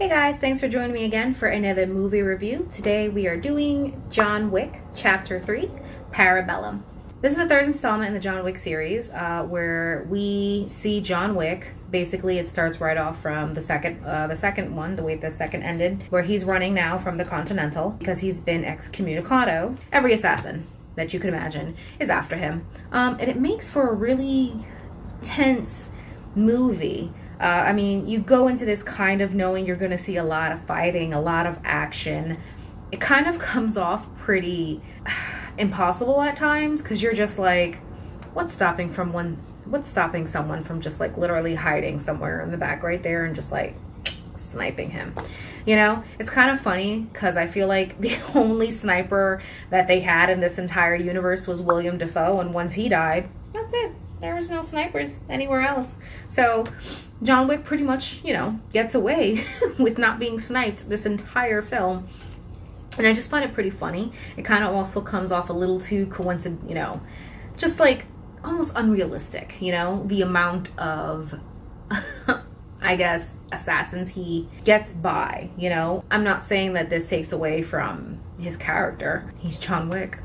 Hey guys, thanks for joining me again for another movie review. Today we are doing John Wick, Chapter 3, Parabellum. This is the third installment in the John Wick series where we see John Wick. Basically, it starts right off from the second one, the way the second ended, where he's running now from the Continental because he's been excommunicado. Every assassin that you could imagine is after him. And it makes for a really tense movie. You go into this kind of knowing you're going to see a lot of fighting, a lot of action. It kind of comes off pretty impossible at times because you're just like, what's stopping someone from just like literally hiding somewhere in the back right there and just like sniping him? You know, it's kind of funny because I feel like the only sniper that they had in this entire universe was William Dafoe, and once he died, that's it. There was no snipers anywhere else. So John Wick pretty much, gets away with not being sniped this entire film. And I just find it pretty funny. It kind of also comes off a little too coincidental, just like almost unrealistic, the amount of, I guess, assassins he gets by, I'm not saying that this takes away from his character. He's John Wick.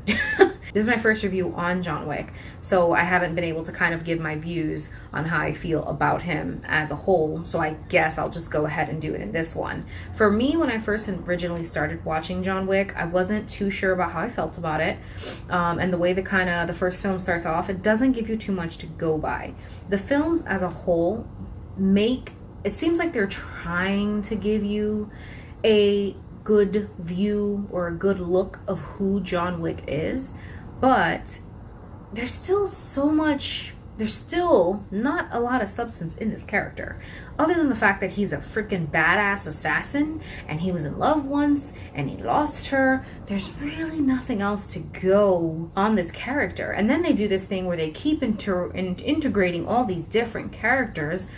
This is my first review on John Wick, so I haven't been able to kind of give my views on how I feel about him as a whole, so I guess I'll just go ahead and do it in this one. For me, when I first originally started watching John Wick, I wasn't too sure about how I felt about it, and the way the first film starts off, it doesn't give you too much to go by. The films as a whole it seems like they're trying to give you a good view or a good look of who John Wick is, but there's still not a lot of substance in this character, other than the fact that he's a freaking badass assassin and he was in love once and he lost her. There's really nothing else to go on this character. And then they do this thing where they keep integrating all these different characters,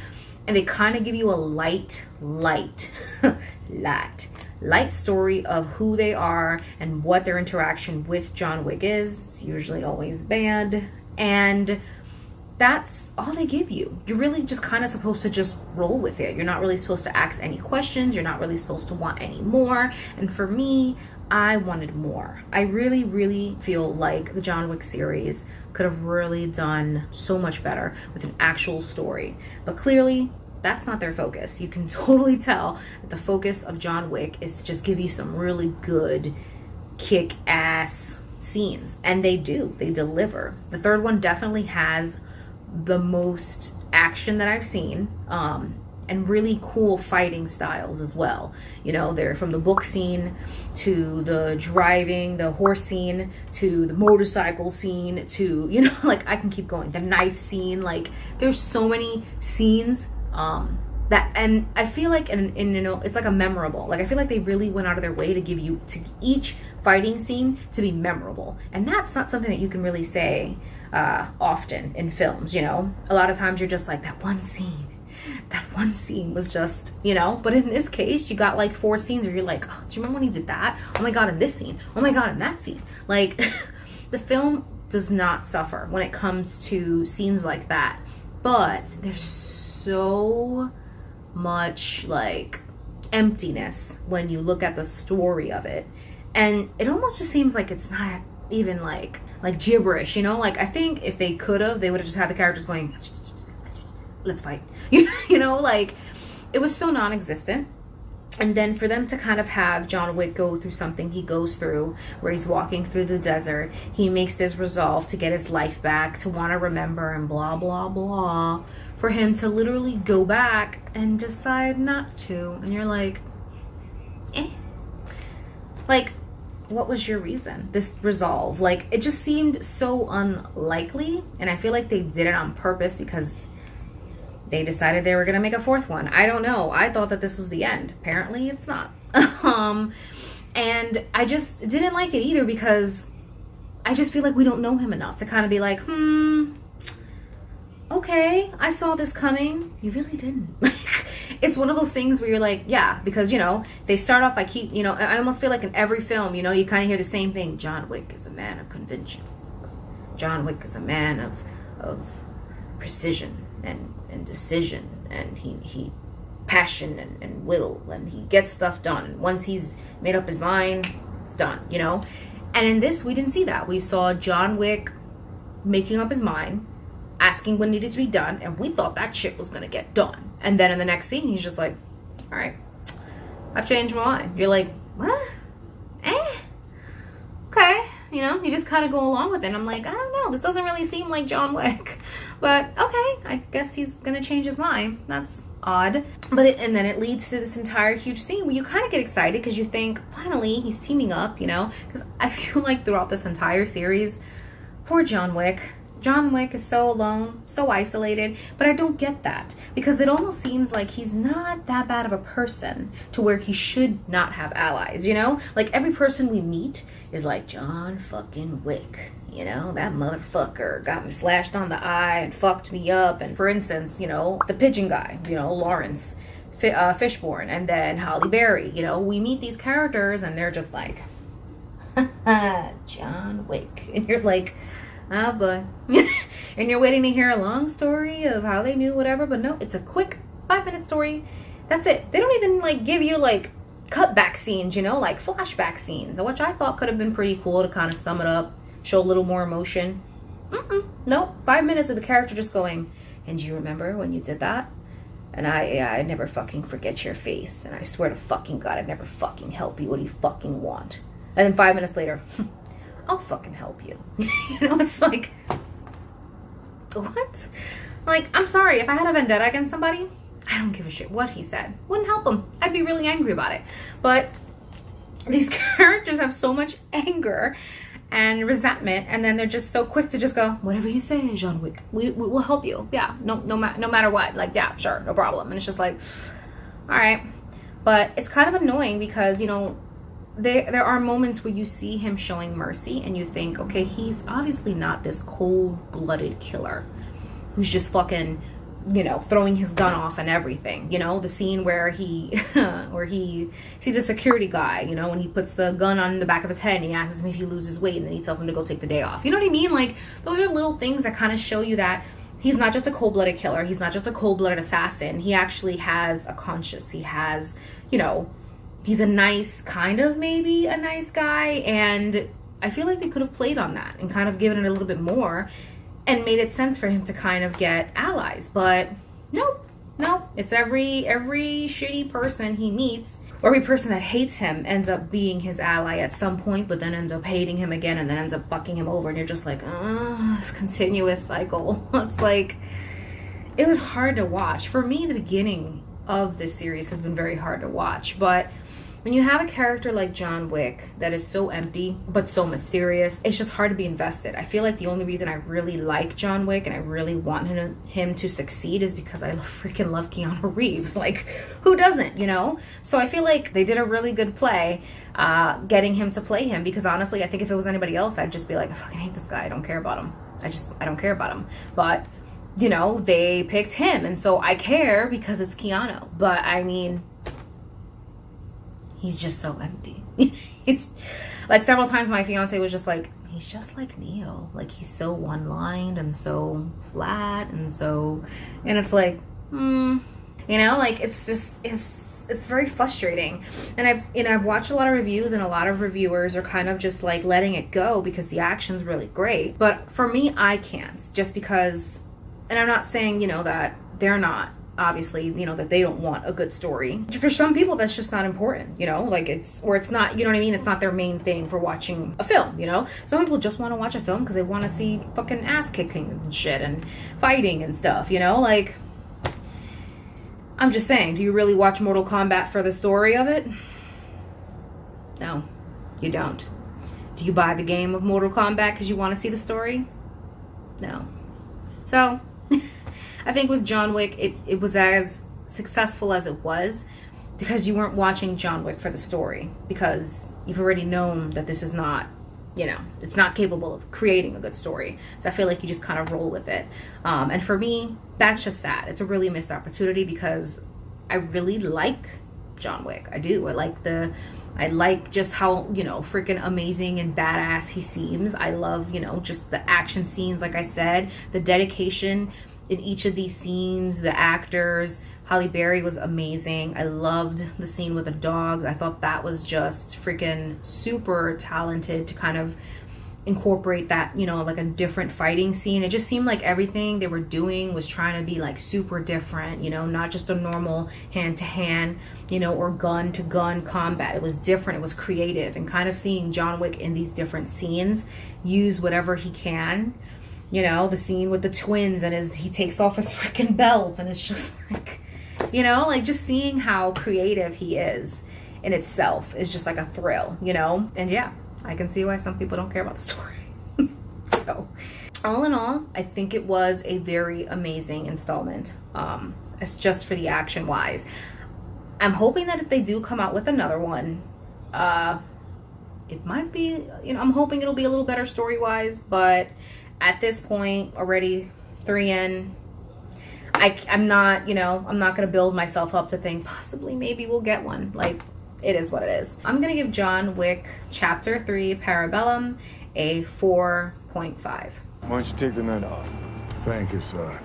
and they kind of give you a light story of who they are and what their interaction with John Wick is. It's usually always bad, and that's all they give you. You're really just kind of supposed to just roll with it. You're not really supposed to ask any questions. You're not really supposed to want any more. And for me, I wanted more. I really, really feel like the John Wick series could have really done so much better with an actual story. But clearly, that's not their focus. You can totally tell that the focus of John Wick is to just give you some really good kick-ass scenes. And they do. They deliver. The third one definitely has the most action that I've seen. And really cool fighting styles as well. They're from the book scene to the driving, the horse scene, to the motorcycle scene, to, I can keep going. The knife scene, there's so many scenes and I feel like it's like a memorable. I feel like they really went out of their way to give you to each fighting scene to be memorable. And that's not something that you can really say often in films, A lot of times you're just like, that one scene was just, but in this case, you got 4 scenes where you're like, oh, do you remember when he did that? Oh my God, in this scene. Oh my God, in that scene. The film does not suffer when it comes to scenes like that. But there's so much emptiness when you look at the story of it. And it almost just seems like it's not even like gibberish, I think if they could have, they would have just had the characters going, let's fight. It was so non-existent. And then for them to kind of have John Wick go through something he goes through, where he's walking through the desert, he makes this resolve to get his life back, to want to remember, and blah, blah, blah, for him to literally go back and decide not to. And you're like, eh. What was your reason? This resolve. It just seemed so unlikely, and I feel like they did it on purpose because they decided they were going to make a 4th one. I don't know. I thought that this was the end. Apparently, it's not. And I just didn't like it either because I just feel like we don't know him enough to kind of be like, okay, I saw this coming. You really didn't. It's one of those things where you're like, yeah, because, they start off by I almost feel like in every film, you kind of hear the same thing. John Wick is a man of convention. John Wick is a man of precision and decision, and he passion and will, and he gets stuff done. Once he's made up his mind, it's done, you know? And in this, we didn't see that. We saw John Wick making up his mind, asking what needed to be done, and we thought that shit was gonna get done. And then in the next scene, he's just like, all right, I've changed my mind. You're like, what? Okay. You know, you just kind of go along with it. And I'm like, I don't know, this doesn't really seem like John Wick. But okay, I guess he's gonna change his mind. That's odd. And then it leads to this entire huge scene where you kind of get excited because you think, finally, he's teaming up, you know? Because I feel like throughout this entire series, poor John Wick. John Wick is so alone, so isolated, but I don't get that because it almost seems like he's not that bad of a person to where he should not have allies, you know? Like every person we meet is like, John fucking Wick, you know, that motherfucker got me slashed on the eye and fucked me up. And for instance, you know, the pigeon guy, you know, Laurence, Fishburne, and then Halle Berry, you know, we meet these characters and they're just like, John Wick. And you're like, oh boy. And you're waiting to hear a long story of how they knew whatever, but no, it's a quick 5-minute story. That's it. They don't even like give you like cutback scenes, you know, like flashback scenes, which I thought could have been pretty cool to kind of sum it up, show a little more emotion. Nope. 5 minutes of the character just going, and do you remember when you did that? And I never fucking forget your face. And I swear to fucking God, I'd never fucking help you. What do you fucking want? And then 5 minutes later, I'll fucking help you. You know, it's like, what? Like, I'm sorry, if I had a vendetta against somebody, I don't give a shit what he said. Wouldn't help him. I'd be really angry about it. But these characters have so much anger and resentment, and then they're just so quick to just go, whatever you say, John Wick, we will help you. Yeah, no matter what. Like, yeah, sure, no problem. And it's just like, all right. But it's kind of annoying because, you know, there are moments where you see him showing mercy and you think, okay, he's obviously not this cold-blooded killer who's just fucking, you know, throwing his gun off and everything. You know, the scene where he sees a security guy, you know, and he puts the gun on the back of his head and he asks him if he loses weight and then he tells him to go take the day off. You know what I mean? Like, those are little things that kind of show you that he's not just a cold-blooded killer. He's not just a cold-blooded assassin. He actually has a conscience. He has, you know, he's a nice, kind of maybe a nice guy. And I feel like they could have played on that and kind of given it a little bit more and made it sense for him to kind of get allies. But nope. It's every shitty person he meets, or every person that hates him ends up being his ally at some point, but then ends up hating him again and then ends up fucking him over. And you're just like, this continuous cycle. It's like, it was hard to watch. For me, the beginning of this series has been very hard to watch. But when you have a character like John Wick that is so empty but so mysterious, it's just hard to be invested. I feel like the only reason I really like John Wick and I really want him to succeed is because I freaking love Keanu Reeves. Like, who doesn't, you know? So I feel like they did a really good play getting him to play him, because honestly, I think if it was anybody else, I'd just be like, I fucking hate this guy. I don't care about him. I don't care about him. But, you know, they picked him, and so I care because it's Keanu. But, I mean, he's just so empty. He's like, several times my fiance was just like, he's just like Neo. Like, he's so one-lined and so flat and so, and it's like, you know, like, it's just, it's very frustrating. And I've watched a lot of reviews, and a lot of reviewers are kind of just like letting it go because the action's really great. But for me, I can't, just because, and I'm not saying, you know, that they're not, obviously, you know, that they don't want a good story. For some people, that's just not important, you know, like it's not, you know what I mean? It's not their main thing for watching a film, you know? Some people just want to watch a film because they want to see fucking ass kicking and shit and fighting and stuff, you know? Like, I'm just saying, do you really watch Mortal Kombat for the story of it? No, you don't. Do you buy the game of Mortal Kombat because you want to see the story? No. So, I think with John Wick, it was as successful as it was because you weren't watching John Wick for the story, because you've already known that this is not, you know, it's not capable of creating a good story. So I feel like you just kind of roll with it. And for me, that's just sad. It's a really missed opportunity because I really like John Wick. I do. I like just how, you know, freaking amazing and badass he seems. I love, you know, just the action scenes, like I said, the dedication in each of these scenes, the actors, Halle Berry was amazing. I loved the scene with the dogs. I thought that was just freaking super talented to kind of incorporate that, you know, like a different fighting scene. It just seemed like everything they were doing was trying to be like super different, you know, not just a normal hand-to-hand, you know, or gun-to-gun combat. It was different. It was creative, and kind of seeing John Wick in these different scenes use whatever he can. You know, the scene with the twins and he takes off his freaking belt, and it's just like, you know, like just seeing how creative he is in itself is just like a thrill, you know? And yeah, I can see why some people don't care about the story. So, all in all, I think it was a very amazing installment. It's just for the action wise. I'm hoping that if they do come out with another one, it might be, you know, I'm hoping it'll be a little better story wise, but at this point, already 3 in, I'm not, you know, I'm not going to build myself up to think possibly maybe we'll get one. Like, it is what it is. I'm going to give John Wick Chapter 3 Parabellum a 4.5. Why don't you take the night off? Thank you, sir.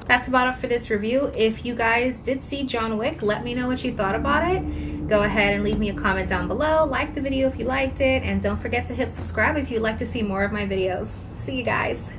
That's about it for this review. If you guys did see John Wick, let me know what you thought about it. Go ahead and leave me a comment down below. Like the video if you liked it. And don't forget to hit subscribe if you'd like to see more of my videos. See you guys.